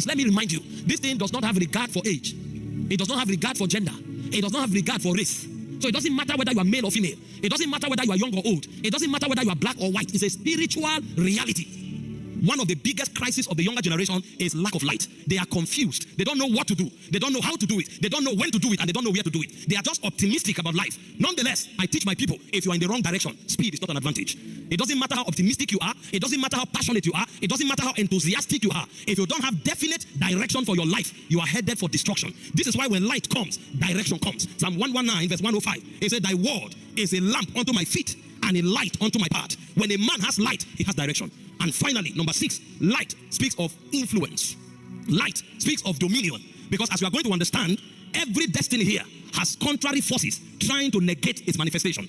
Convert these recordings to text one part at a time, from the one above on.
Please let me remind you, this thing does not have regard for age. It does not have regard for gender. It does not have regard for race. So it doesn't matter whether you are male or female. It doesn't matter whether you are young or old. It doesn't matter whether you are black or white. It's a spiritual reality. One of the biggest crises of the younger generation is lack of light. They are confused. They don't know what to do. They don't know how to do it. They don't know when to do it, and they don't know where to do it. They are just optimistic about life. Nonetheless, I teach my people, if you are in the wrong direction, speed is not an advantage. It doesn't matter how optimistic you are. It doesn't matter how passionate you are. It doesn't matter how enthusiastic you are. If you don't have definite direction for your life, you are headed for destruction. This is why when light comes, direction comes. Psalm 119 verse 105, it said, thy word is a lamp unto my feet and a light unto my path. When a man has light, he has direction. And finally, number 6, light speaks of influence. Light speaks of dominion. Because as we are going to understand, every destiny here has contrary forces trying to negate its manifestation.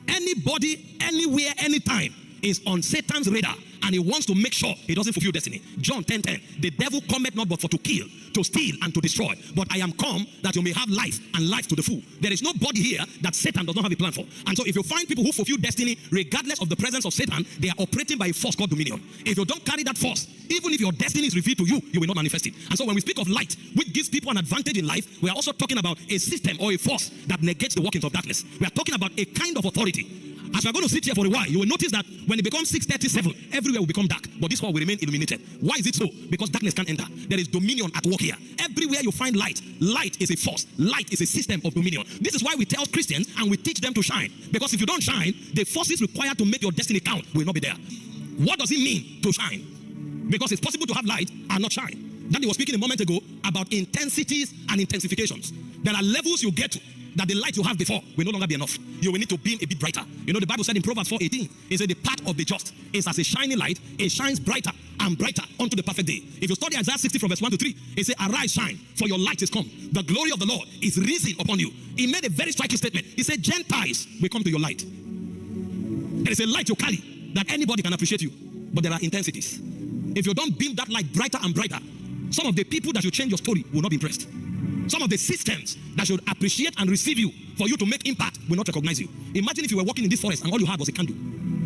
Anybody, anywhere, anytime is on Satan's radar, and he wants to make sure he doesn't fulfill destiny. John 10:10, the devil cometh not but for to kill, to steal, and to destroy. But I am come that you may have life, and life to the full. There is nobody here that Satan does not have a plan for. And so if you find people who fulfill destiny, regardless of the presence of Satan, they are operating by a force called dominion. If you don't carry that force, even if your destiny is revealed to you, you will not manifest it. And so when we speak of light, which gives people an advantage in life, we are also talking about a system or a force that negates the workings of darkness. We are talking about a kind of authority. As we are going to sit here for a while, you will notice that when it becomes 6:37, everywhere will become dark, but this hall will remain illuminated. Why is it so? Because darkness can't enter. There is dominion at work here. Everywhere you find light, light is a force. Light is a system of dominion. This is why we tell Christians and we teach them to shine. Because if you don't shine, the forces required to make your destiny count will not be there. What does it mean to shine? Because it's possible to have light and not shine. Danny was speaking a moment ago about intensities and intensifications. There are levels you get to that the light you have before will no longer be enough. You will need to beam a bit brighter. You know, the Bible said in Proverbs 4:18, it said the path of the just is as a shining light. It shines brighter and brighter unto the perfect day. If you study Isaiah 60 from verse 1 to 3, it says, arise, shine, for your light is come. The glory of the Lord is risen upon you. He made a very striking statement. He said, Gentiles will come to your light. There is a light you carry that anybody can appreciate you, but there are intensities. If you don't beam that light brighter and brighter, some of the people that you change your story will not be impressed. Some of the systems that should appreciate and receive you for you to make impact will not recognize you. Imagine if you were walking in this forest and all you had was a candle,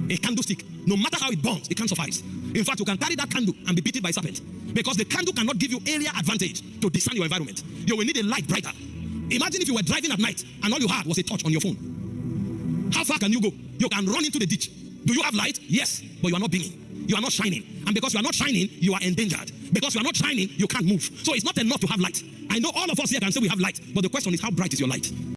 a candlestick. No matter how it burns, it can't suffice. In fact, you can carry that candle and be beaten by a serpent, because the candle cannot give you area advantage to discern your environment. You will need a light brighter. Imagine if you were driving at night and all you had was a torch on your phone. How far can you go? You can run into the ditch. Do you have light? Yes, but you are not beaming. You are not shining. And because you are not shining, you are endangered. Because you are not shining, you can't move. So it's not enough to have light. I know all of us here can say we have light, but the question is, how bright is your light?